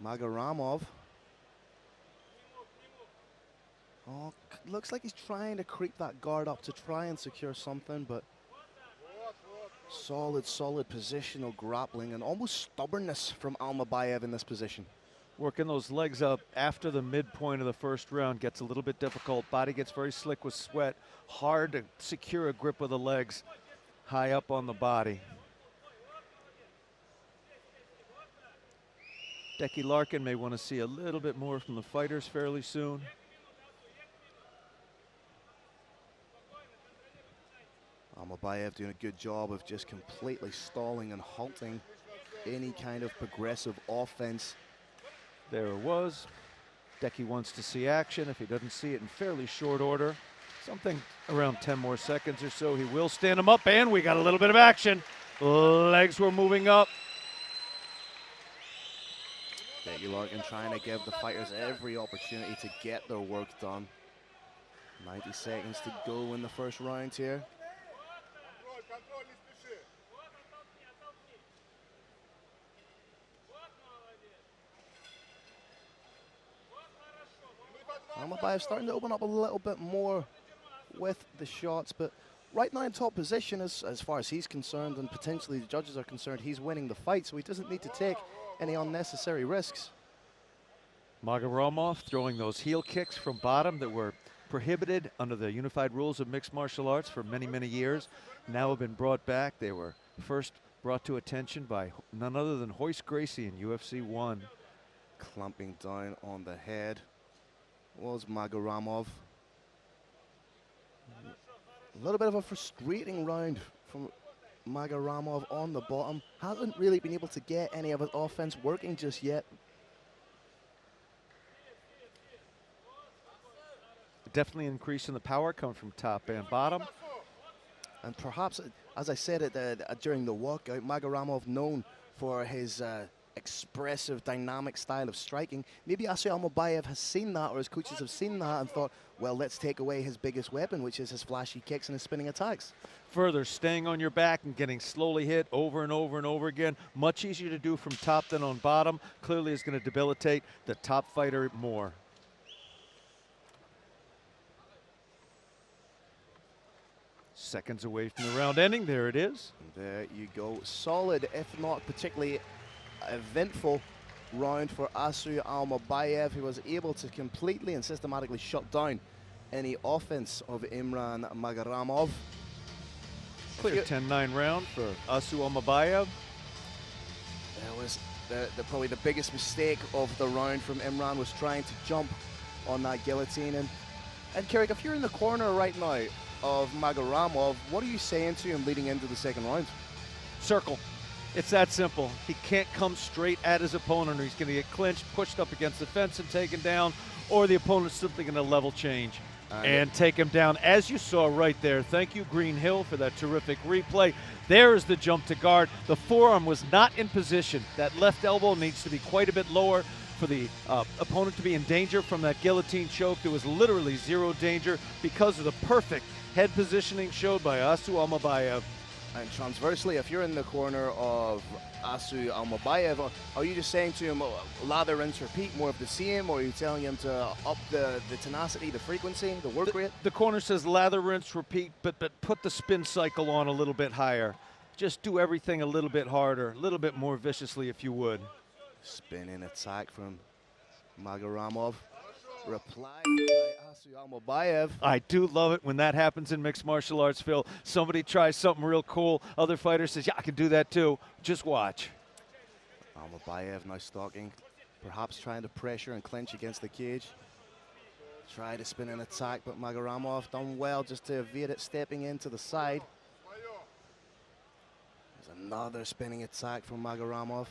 Magaramov. Oh, looks like he's trying to creep that guard up to try and secure something, but solid positional grappling and almost stubbornness from Almabayev in this position. Working those legs up after the midpoint of the first round gets a little bit difficult. Body gets very slick with sweat. Hard to secure a grip with the legs high up on the body. Decky Larkin may want to see a little bit more from the fighters fairly soon. Almabayev doing a good job of just completely stalling and halting any kind of progressive offense. There it was. Decky wants to see action. If he doesn't see it in fairly short order, something around 10 more seconds or so, he will stand him up, and we got a little bit of action. Legs were moving up. Decky Larkin trying to give the fighters every opportunity to get their work done. 90 seconds to go in the first round here. Almabayev starting to open up a little bit more with the shots, but right now in top position as far as he's concerned, and potentially the judges are concerned, he's winning the fight, so he doesn't need to take any unnecessary risks. Magaramov throwing those heel kicks from bottom that were prohibited under the unified rules of mixed martial arts for many, many years, now have been brought back. They were first brought to attention by none other than Royce Gracie in UFC 1. Clumping down on the head was Magaramov. A little bit of a frustrating round from Magaramov on the bottom. Hasn't really been able to get any of his offense working just yet. Definitely increase in the power coming from top and bottom. And perhaps, as I said during the walkout, Magaramov known for his expressive, dynamic style of striking. Maybe Asu Almabayev has seen that, or his coaches have seen that and thought, well, let's take away his biggest weapon, which is his flashy kicks and his spinning attacks. Further, staying on your back and getting slowly hit over and over and over again. Much easier to do from top than on bottom. Clearly is going to debilitate the top fighter more. Seconds away from the round ending. There it is. There you go. Solid, if not particularly eventful round for Asu Almabayev, who was able to completely and systematically shut down any offense of Imran Magaramov. Clear 10-9 round for Asu Almabayev. There was probably the biggest mistake of the round from Imran was trying to jump on that guillotine. And Carrick, if you're in the corner right now of Magaramov, what are you saying to him leading into the second round? Circle. It's that simple. He can't come straight at his opponent, or he's going to get clinched, pushed up against the fence and taken down, or the opponent's simply going to level change and take him down, as you saw right there. Thank you, Green Hill, for that terrific replay. There is the jump to guard. The forearm was not in position. That left elbow needs to be quite a bit lower for the opponent to be in danger from that guillotine choke. There was literally zero danger because of the perfect head positioning showed by Asu Almabayev. And transversely, if you're in the corner of Asu Almabayev, are you just saying to him, lather, rinse, repeat, more of the same, or are you telling him to up the tenacity, the frequency, the work rate? The corner says lather, rinse, repeat, but put the spin cycle on a little bit higher. Just do everything a little bit harder, a little bit more viciously if you would. Spinning attack from Magaramov. Replied by Asu Almabayev. I do love it when that happens in mixed martial arts, Phil. Somebody tries something real cool. Other fighter says, yeah, I can do that too. Just watch. Almabayev now stalking, perhaps trying to pressure and clinch against the cage. Try to spin an attack, but Magaramov done well just to evade it, stepping into the side. There's another spinning attack from Magaramov.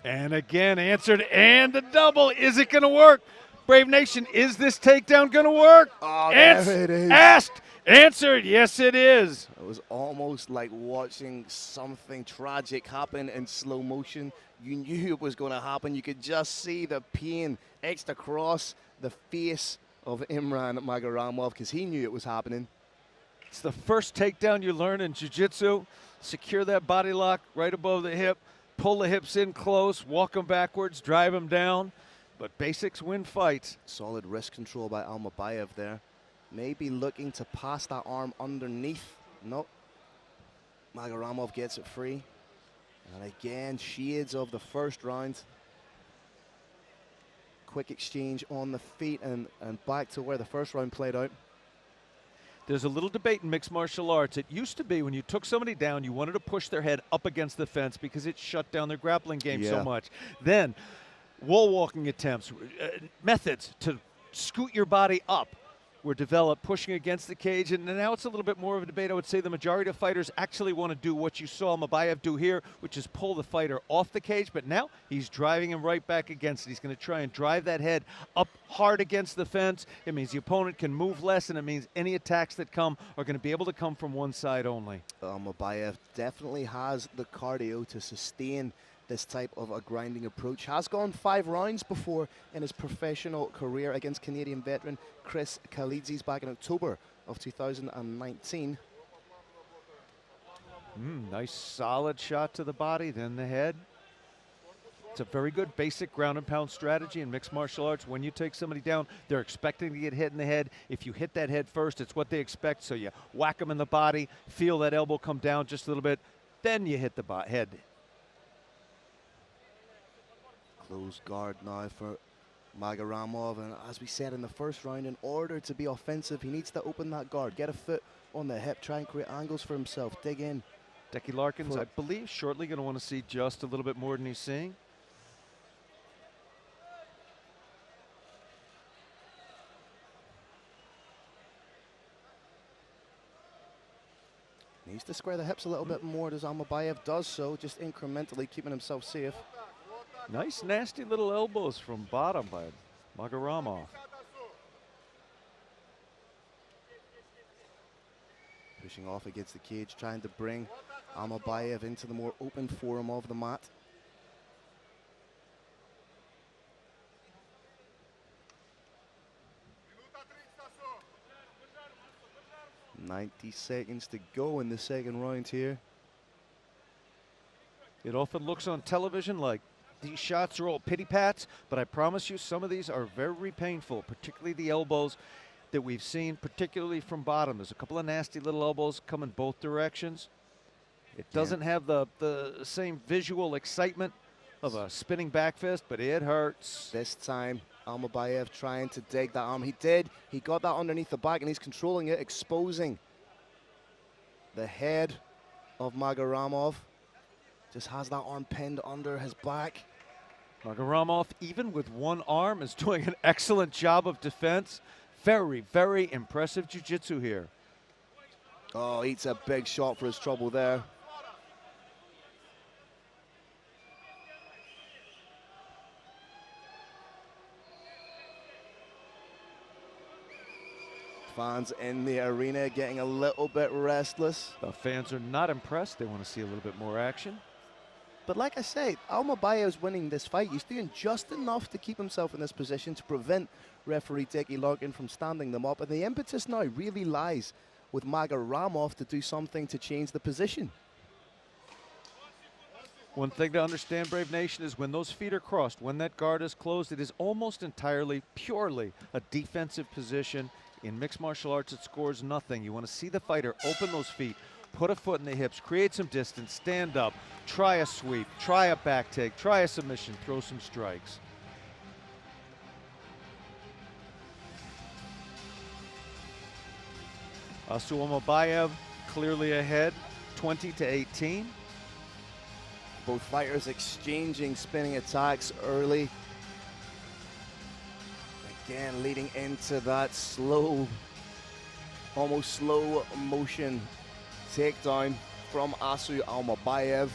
And again, answered, and the double. Is it going to work? Brave Nation, is this takedown going to work? Oh, there it is. Asked, answered, yes it is. It was almost like watching something tragic happen in slow motion. You knew it was going to happen. You could just see the pain etched across the face of Imran Magaramov because he knew it was happening. It's the first takedown you learn in jiu-jitsu. Secure that body lock right above the hip. pull the hips in close, walk them backwards, drive them down. But basics win fights. Solid wrist control by Almabayev there. Maybe looking to pass that arm underneath. Nope. Magaramov gets it free. And again, shades of the first round. Quick exchange on the feet and back to where the first round played out. There's a little debate in mixed martial arts. It used to be when you took somebody down, you wanted to push their head up against the fence because it shut down their grappling game so much. Then wall walking attempts, methods to scoot your body up were developed, pushing against the cage, and now it's a little bit more of a debate. I would say the majority of fighters actually want to do what you saw Mabayev do here, which is pull the fighter off the cage, but now he's driving him right back against it. He's going to try and drive that head up hard against the fence. It means the opponent can move less, and it means any attacks that come are going to be able to come from one side only. Mabayev definitely has the cardio to sustain this type of a grinding approach. Has gone 5 rounds before in his professional career against Canadian veteran Chris Kalidzis back in October of 2019. Nice solid shot to the body, then the head. It's a very good basic ground and pound strategy in mixed martial arts. When you take somebody down, they're expecting to get hit in the head. If you hit that head first, it's what they expect, so you whack them in the body, feel that elbow come down just a little bit, then you hit the head. Close guard now for Magaramov, and as we said in the first round, in order to be offensive, he needs to open that guard, get a foot on the hip, try and create angles for himself, dig in. Decky Larkins, I believe, shortly going to want to see just a little bit more than he's seeing. Needs to square the hips a little bit more as Almabayev does so, just incrementally keeping himself safe. Nice, nasty little elbows from bottom by Magaramov. Pushing off against the cage, trying to bring Almabayev into the more open forum of the mat. "90 seconds to go in the second round here." It often looks on television like these shots are all pity pats, but I promise you some of these are very painful, particularly the elbows that we've seen, particularly from bottom. There's a couple of nasty little elbows coming both directions. It doesn't have the same visual excitement of a spinning back fist, but it hurts. This time, Almabayev trying to dig that arm. He did. He got that underneath the back, and he's controlling it, exposing the head of Magaramov. Just has that arm pinned under his back. Magaramov, even with one arm, is doing an excellent job of defense. Very, very impressive jiu-jitsu here. Oh, eats a big shot for his trouble there. Fans in the arena getting a little bit restless. The fans are not impressed. They want to see a little bit more action. But like I say, Almabayev's winning this fight. He's doing just enough to keep himself in this position to prevent referee Decky Larkin from standing them up. And the impetus now really lies with Magaramov to do something to change the position. One thing to understand, Brave Nation, is when those feet are crossed, when that guard is closed, it is almost entirely, purely a defensive position. In mixed martial arts, it scores nothing. You want to see the fighter open those feet, put a foot in the hips, create some distance, stand up, try a sweep, try a back take, try a submission, throw some strikes. Asu Алмабаев clearly ahead, 20-18. Both fighters exchanging spinning attacks early. Again, leading into that slow, almost slow motion takedown from Asu Алмабаев.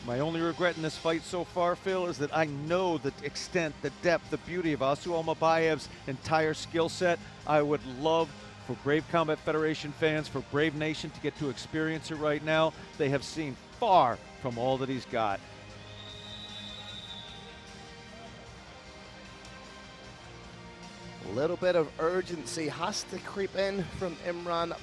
My only regret in this fight so far, Phil, is that I know the extent, the depth, the beauty of Asu Almabayev's entire skill set. I would love for Brave Combat Federation fans, for Brave Nation to get to experience it right now. They have seen far from all that he's got. A little bit of urgency has to creep in from Imran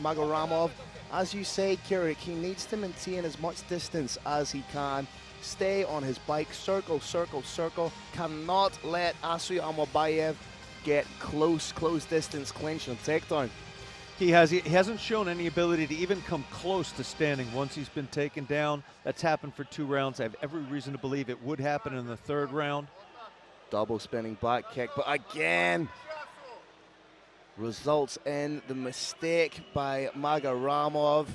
Magaramov. As you say, Keurig, he needs to maintain as much distance as he can. Stay on his bike, circle, circle, circle. Cannot let Asu Алмабаев get close distance clinch and takedown. He hasn't shown any ability to even come close to standing once he's been taken down. That's happened for 2 rounds. I have every reason to believe it would happen in the 3rd round. Double spinning back kick, but again, results in the mistake by Magaramov.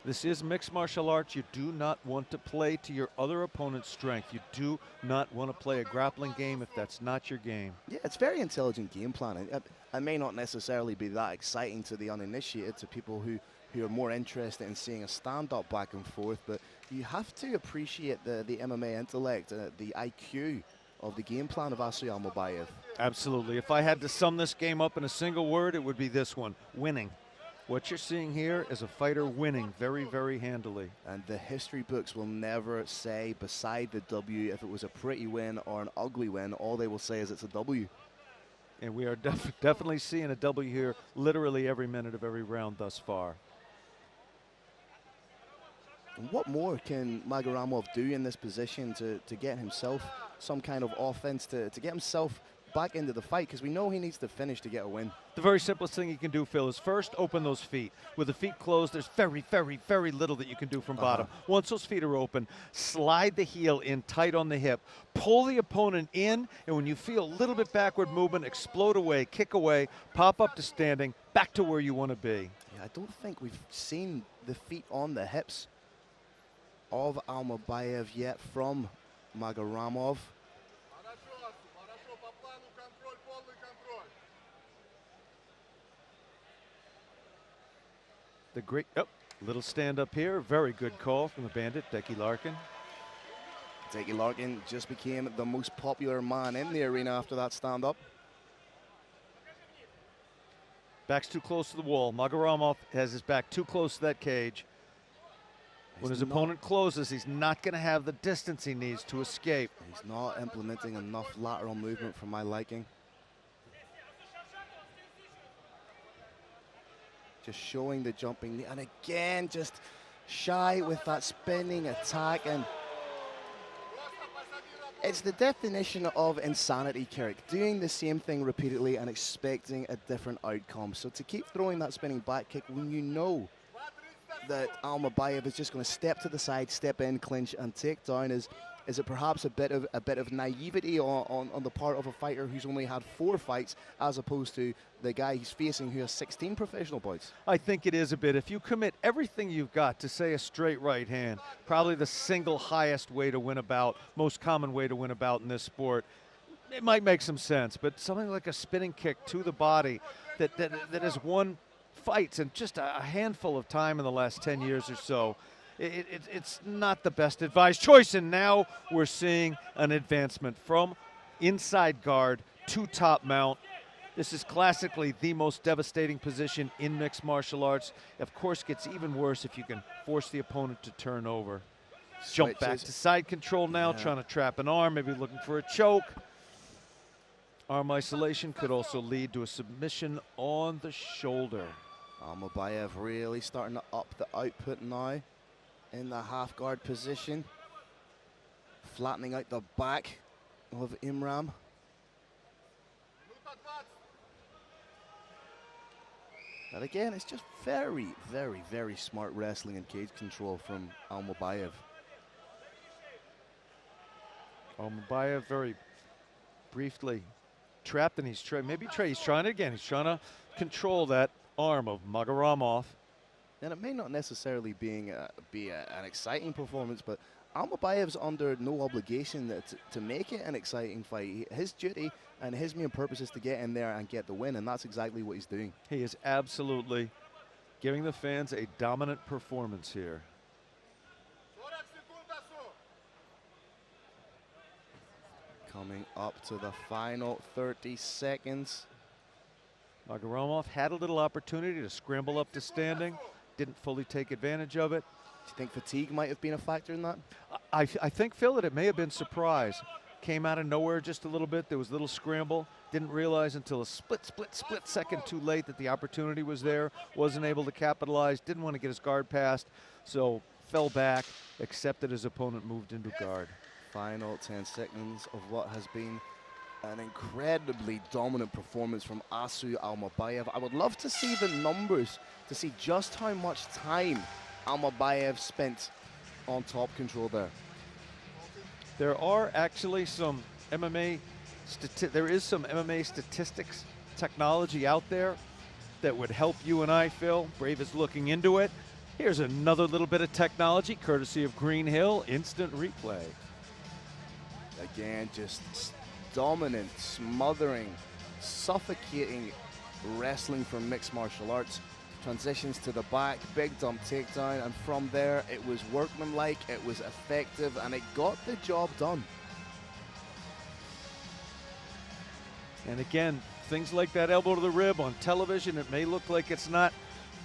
This is mixed martial arts. You do not want to play to your other opponent's strength. You do not want to play a grappling game if that's not your game. Yeah, it's very intelligent game planning. It may not necessarily be that exciting to the uninitiated, to people who are more interested in seeing a stand-up back and forth, but you have to appreciate the MMA intellect, the IQ of the game plan of Asu Алмабаев. Absolutely. If I had to sum this game up in a single word, it would be this one: winning. What you're seeing here is a fighter winning very, very handily. And the history books will never say beside the W if it was a pretty win or an ugly win. All they will say is it's a W. And we are definitely seeing a W here literally every minute of every round thus far. And what more can Magaramov do in this position to get himself some kind of offense, to get himself back into the fight? Because we know he needs to finish to get a win. The very simplest thing you can do, Phil, is first open those feet. With the feet closed, there's very, very, very little that you can do from bottom. Once those feet are open, slide the heel in tight on the hip, pull the opponent in, and when you feel a little bit backward movement, explode away, kick away, pop up to standing, back to where you want to be. Yeah, I don't think we've seen the feet on the hips of Алмабаев yet from Magaramov. The great, little stand up here. Very good call from the bandit, Decky Larkin. Decky Larkin just became the most popular man in the arena after that stand up. Back's too close to the wall. Magaramov has his back too close to that cage. When his opponent closes, he's not going to have the distance he needs to escape. He's not implementing enough lateral movement for my liking. Just showing the jumping knee, and again, just shy with that spinning attack. And it's the definition of insanity, Keurig. Doing the same thing repeatedly and expecting a different outcome. So to keep throwing that spinning back kick when you know that Алмабаев is just going to step to the side, step in, clinch, and take down, is it perhaps a bit of naivety on the part of a fighter who's only had 4 fights, as opposed to the guy he's facing who has 16 professional bouts? I think it is a bit. If you commit everything you've got to, say, a straight right hand, probably the single highest way to win a bout, most common way to win a bout in this sport, it might make some sense. But something like a spinning kick to the body that has won fights in just a handful of time in the last 10 years or so, it's not the best advised choice. And now we're seeing an advancement from inside guard to top mount. This is classically the most devastating position in mixed martial arts. Of course, gets even worse if you can force the opponent to turn over. Jump back to side control now, trying to trap an arm, maybe looking for a choke. Arm isolation could also lead to a submission on the shoulder. Алмабаев really starting to up the output now in the half guard position, flattening out the back of Imran. And again, it's just very, very, very smart wrestling and cage control from Алмабаев. Алмабаев very briefly trapped, and he's trying it again. He's trying to control that arm of Magaramov. And it may not necessarily be an exciting performance, but Almabaev's under no obligation to make it an exciting fight. His duty and his main purpose is to get in there and get the win, and that's exactly what he's doing. He is absolutely giving the fans a dominant performance here. Coming up to the final 30 seconds. Magaramov had a little opportunity to scramble up to standing, didn't fully take advantage of it. Do you think fatigue might have been a factor in that? I think, Phil, that it may have been surprise. came out of nowhere just a little bit. There was a little scramble. Didn't realize until a split second too late that the opportunity was there. Wasn't able to capitalize. Didn't want to get his guard past. So fell back, accepted his opponent, moved into guard. Final 10 seconds of what has been an incredibly dominant performance from Asu Алмабаев. I would love to see the numbers to see just how much time Алмабаев spent on top control there. There are actually some MMA, there is some MMA statistics technology out there that would help you and I, Phil. Brave is looking into it. Here's another little bit of technology, courtesy of Green Hill, instant replay. Again, just dominant, smothering, suffocating wrestling from mixed martial arts. Transitions to the back, big dump takedown, and from there it was workmanlike, it was effective, and it got the job done. And again, things like that elbow to the rib on television, it may look like it's not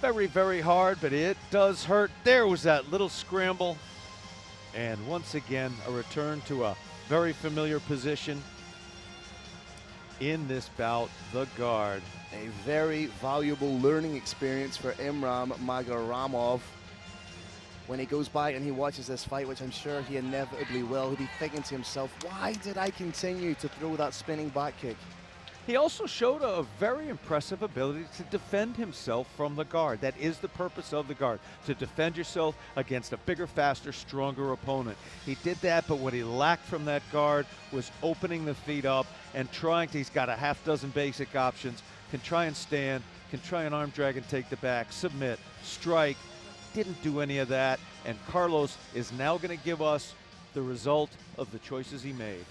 very, very hard, but it does hurt. There was that little scramble. And once again, a return to a very familiar position in this bout, the guard. A very valuable learning experience for Imran Magaramov. When he goes back and he watches this fight, which I'm sure he inevitably will, he'll be thinking to himself, why did I continue to throw that spinning back kick? He also showed a very impressive ability to defend himself from the guard. That is the purpose of the guard, to defend yourself against a bigger, faster, stronger opponent. He did that, but what he lacked from that guard was opening the feet up and trying to, he's got a half dozen basic options, can try and stand, can try an arm drag and take the back, submit, strike. Didn't do any of that, and Carlos is now going to give us the result of the choices he made.